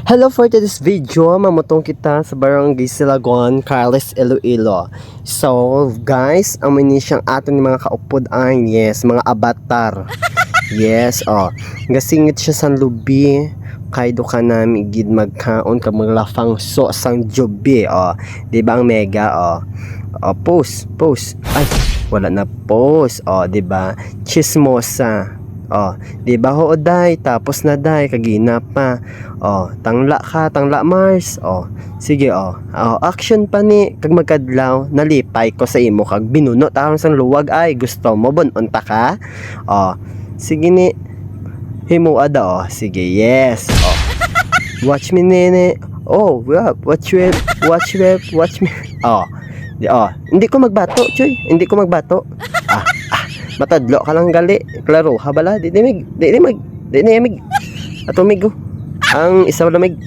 Hello for today's video, mamutong kita sa Barangay Silagon, Carles, Iloilo. So guys, amin siyang aton mga kaupod ay, yes, mga avatar. Yes, gasingit siya sa lubi, kay do ka namin gid magkaon ka maglafang so sang jobi, diba ang mega, post, ay, wala na post, diba, chismosa. Di ba ho day, tapos na day, kagina pa. Tangla Mars. Sige action pa ni kag magkadlaw, nalipay ko sa imo kag binunot aron sang luwag ay gusto mo bon unta ka. Sige ni himo ada sige, yes. Watch me nene. Watch me. Hindi ko magbato, choy. Hindi ko magbato. Matadlo ka lang gali. Klaro, habala, di mig. Atumigo. Ang isaw lamig.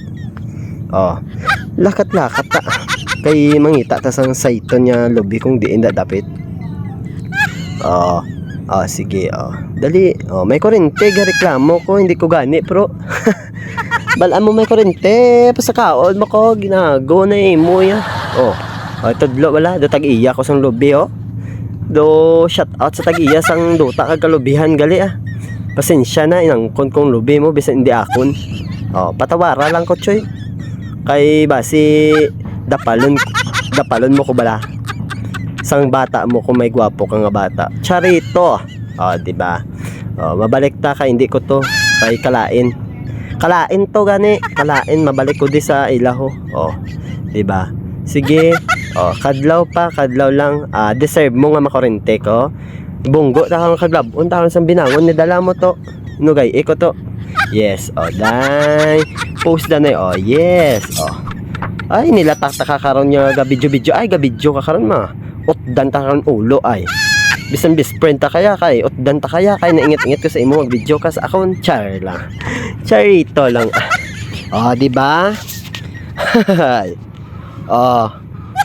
Lakat-lakat ta. Kay mangita ta sang saito niya lobby kung diin da dapit. Sige, dali. May kurente, reklamo ko, hindi ko gani, pro. Balaan mo may kurente, pasakaon mo ko, ginago na imo ya. Tadlo wala, do tag-iya ko sang lobby, do shout out sa tag-iya sang duta kag kalubihan gali pasensya na inangkon kong lubi mo bisan hindi akon. Patawara lang ko, choy, kay basi dapalon mo ko bala sang bata mo kung may gwapo ka nga bata charito. Diba, mabalik ta kay hindi ko to kay kalain to gani, mabalik ko di sa ilaho. Diba, sige. Kadlaw lang, deserve mo nga makurente ko. Bunggo ta kang kaglabon ta sang binangon ni dala mo to. Nugay iko to. Yes, day. Post danay, yes. Ay nilatak ta ka karon nya ga video. Ay ga video ka karon ma. Utdan ta karon ulo ay. Bisan best friend ta kaya kay utdan ta kaya kay nainget-inget ko sa imo mag video ka sa akon, char lang. Charito lang. Di ba?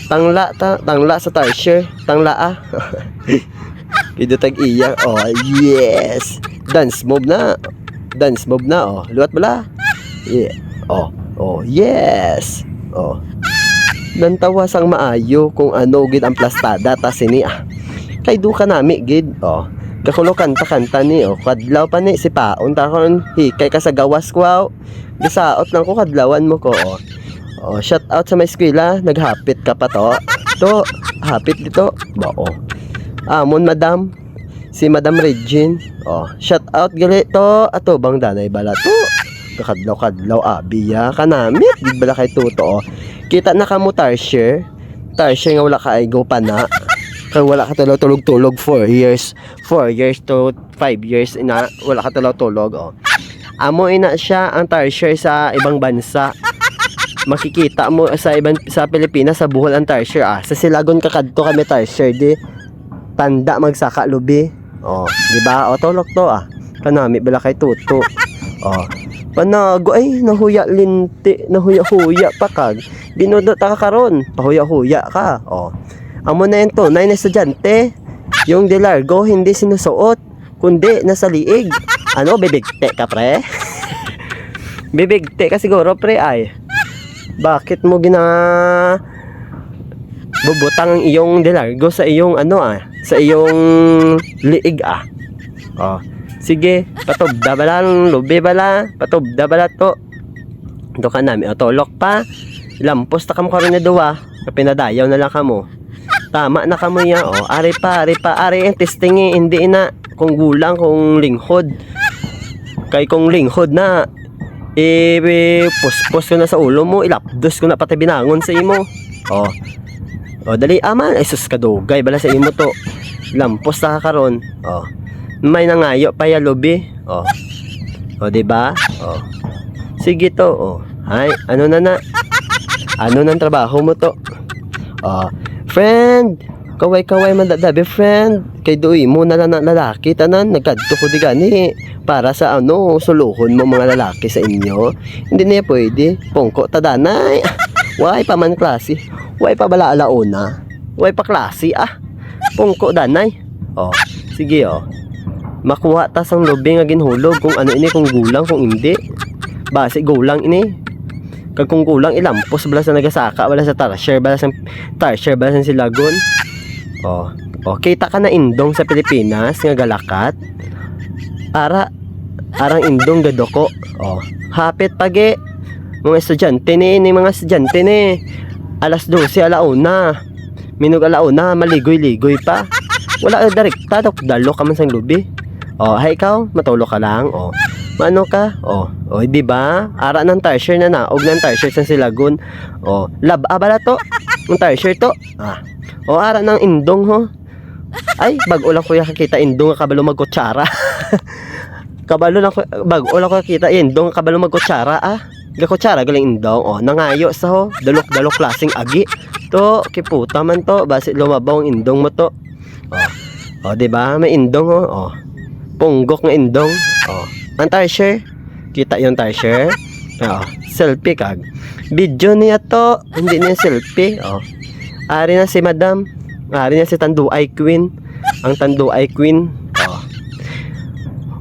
Tangla sa tarsher, tangla Kido tag iya. Yes. Dance move na. Luwat bala. Yeah. Yes. Nantawa sang maayo kung ano gid ang plastada ta sini kay du ka nami gid. Gakulo kanta ni kadlaw pa ni si paon ta kon hikay ka sa gawas ko. Gisaot lang ko kadlawan mo ko. Shout out sa may eskwela, naghapit ka pa to. Hapit dito. Amon madam, si Madam Regine. Shout out gali to. Ato bang danay bala to. Kadlaw abiya kanamit gid bala kay tuto. Kita na ka mo tarsher nga wala ka ay go pa na. Kay wala ka tulog 4 years to 5 years ina wala ka tulog. Amo ina siya ang tarsher sa ibang bansa. Makikita mo sa Pilipinas sa Bohol ang tarsher. Sa Silagon kakadto kami tarsher di tanda magsaka lubi. Di ba? Tolok to kanami bala kay tuto. Panago ay nahuya pa kag binudot ka karon pahuya ka. Amo na ento na estudyante yung de largo hindi sinusuot kundi nasa liig. Bibigte ka pre? Bibigte ka siguro pre ay. Bakit mo bubutang ang iyong delargo sa iyong sa iyong liig Sige, patubda bala ng lubi bala, patubda bala to. Ito ka namin, tolok pa. Lampos ta kamo karon na duwa, pinadayaw na lang kamo. Tama na kamo ya, ari ang testing hindi na kung gulang kung linghod. Kay kung linghod na puspos ko na sa ulo mo, ilapdos ko na pati binangon sa imo. Dali aman, sus kadugay bala sa imo to. Lampos ta karon. May nangayo pa ya lobby. Diba? Sige to. Ay, ano nang trabaho mo to? Friend, kaway man dadabi friend. Kay duy mo na lang lalaki tanan nagkadto ko di gani para sa suluhon mo mga lalaki sa inyo. Hindi na pwede. Pongko tadanay. Way pa man klase. Way pa bala alauna. Way pa klase Pongko danay. Sige makuha ta sang lobby nga ginhulog kung ano ini kung gulang kung hindi. Base gulang ini. Kag kung kulang ilampos bala sa nagasaka, bala sa tarsier, bala sa silagon. Oh, kita ka na indong sa Pilipinas nga galakat. Arang indong gadoko. Oh, hapit pagi. Mga estudyante ni mga estudyante ni. Alas 12 alauna. Minog alauna, maligoy-ligoy pa. Wala direkta dalo ka man sang lubi. Oh, hay ikaw, matulog ka lang. Oh. Maano ka? Oh, di ba? Ara ng tarsier na naog ng tarsier sa silagon. Oh, laba bala to. Ng tarsier to. Ara ng indong ho. Ay, bago lang kuya kakita indong kabalo magkutsara. Bago lang ko kakita indong kabalo magkutsara Gakutsara galing indong. Oh, nangayo sa ho. Dalok-dalok klaseng agi. To, kiputa man to. Basi lumabaw ang indong mo to. Oh, di ba? May indong ho. Oh. Punggok ng indong. Oh. Ang tarsier. Kita yung tarsier. Oh, selfie kag. Video niya to. Hindi niya selfie. Oh. Ari na si Madam. Ari na si Tanduay Queen. Ang Tanduay Queen. Oh.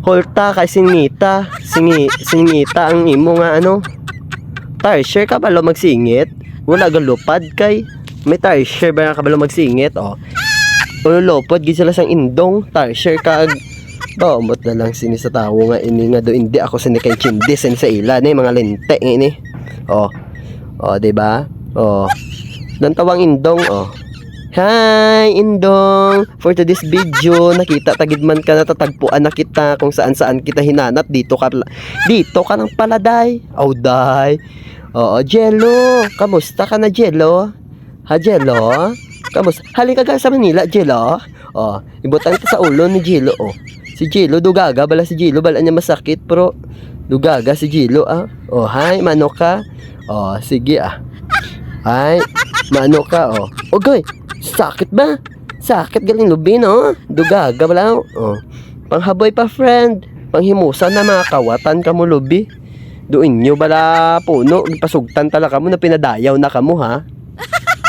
Holta kay Singita. Singita ang imo nga ano. Tarsier ka balo magsingit. Wala galupad kay. May tarsier ba na kabalo magsingit. Oh. Ululopod gid sila sang indong. Tarsier kag. Baumot na lang sini sa tao nga ini nga do hindi ako sini kay Chindis sa ila ni mga lente ini. Oh, di ba? Oh. Dan tawang indong. Oh. Hi indong. For today's video, nakita tagidman ka natatagpuan na kita kung saan kita hinanap dito ka ng paladay. Day. Oo, Jello. Kamusta ka na, Jello? Ha, Jello? Kamusta? Halika ka sa Manila, Jello. Oh, ibutan ka sa ulo ni Jello. Oh. Si Jello, dugaga. Bala si Jello, bala niya masakit. Pero, dugaga si Jello, Oh, hi, mano ka? Oh, sige, Hi, mano ka, Okay, sakit ba? Sakit galing lubi, no? Dugaga, bala, Panghaboy pa, friend. Panghimusan na mga kawatan ka mo, lubi. Doon nyo, bala, puno. Pasugtan talaga mo na pinadayaw na ka mo, ha?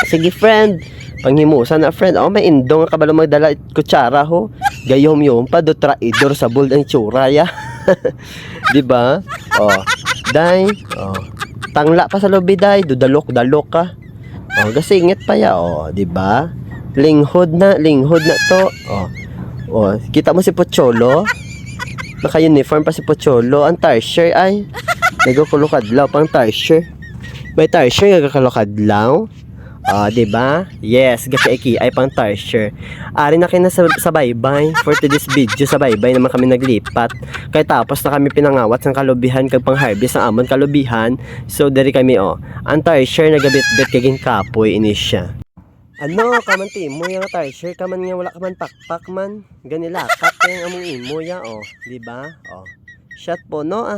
Sige, friend. Panghimusan na, friend. May indong ka bala magdala kutsara, ho. Gayom yung pa do traidor sa bold ang tsura ya. 'Di ba? Day, tangla pa sa lobby day, dudalok ka. Gasingit pa ya, 'di ba? Linghod na to. Kita mo si Pocholo? Naka-uniform pa si Pocholo, ang tarsier ay nagakulokadlaw pang tarsier. May tarsier nagakulokadlaw. Diba? Yes, gaki ay pang tarsier. Ari na kayo na sa baybay. For today's video, sa baybay naman kami naglipat. Kaya tapos na kami pinangawat sa kalubihan kag pang harvest ng amon kalubihan. So, dari kami, ang tarsier nagabit-bit kaging kapoy ini siya. Ano, kaman timo yung tarsier, kaman nga wala kaman pakpak man. Ganilakat yung among imo ya, diba? Shot po, no,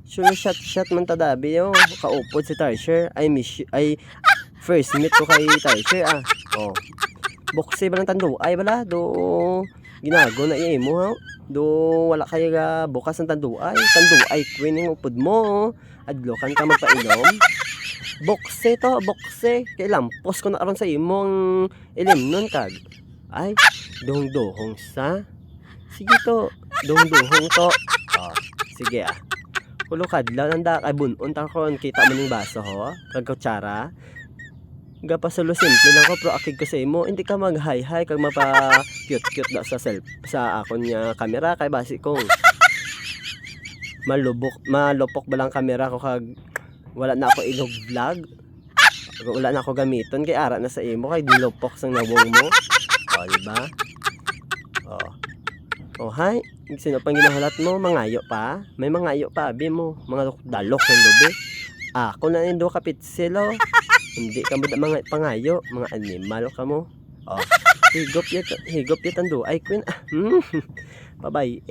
Sure, shot man tadabi, kaupod si tarsier. Ay, first meet ko kay tarsier, Boxe ba ng tanduay bala? Do ginago na imo, ha? Do wala kay bukas ng tanduay. Tanduay queen yung upod mo, Adlokan ka magpainom. Boxe to, boxe. Kay lampos ko na aron sa imong ilim nun kag. Ay, dohong-dohong sa. Sige to, dohong-dohong to. Sige, Kulukadlaw nanda kay bunon ta kon kita mo ning baso, ho? Kag kutsara. Gapasulo simple lang ko, pero akig ko sa imo, hindi ka mag-hi-hi kag mapa-cute-cute na sa akon niya kamera kay basi kong malupok ba lang kamera ko kag wala na ako ilog vlog. Wala na ako gamiton kay ara na sa imo kay dilupok sang nawong mo. Diba? Hi. Sino pang ginahalat mo? Mangayo pa? May mangayo pa abi mo. Mga dalok ng lubi. Ako na nindo kapitsilo. Hindi ka mo mga pangayo, mga animal ka mo. Higop yat ang Ay queen. Babay,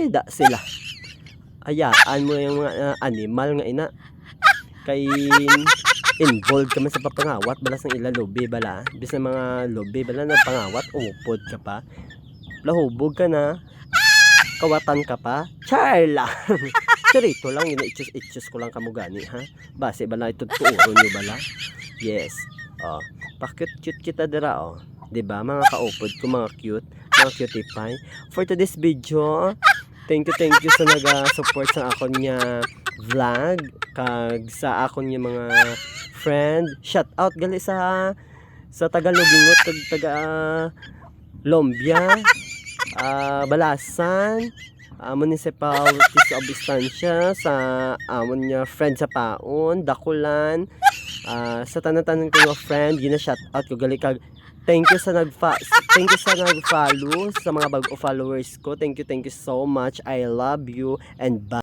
da sila. Hayaan mo yung mga animal nga ina. Kay involved ka man sa papangawat bala sang ila lobby bala. Bis na mga lobby bala na pangawat, upod ka pa. Lahubog ka na. Kawatan ka pa. Charla. Charito lang, yun itchus ko lang kamugani, ha? Base bala ito tuuro nyo bala. Yes. Pa-cute kita dira, diba? Mga kaupod ko, mga cutie pie. For today's video, thank you sa naga-support sa akon niya vlog kag sa akon yung mga friend. Shout out gali sa Tagalogingot kag taga Lombia, Balasan, Municipality of Estancia, sa amon niya friend sa Paon, Dakulan, sa tanan-tanan ko nga friend, gina shout out ko gali kag thank you sa nag-follow sa mga bago followers ko. Thank you so much. I love you and bye.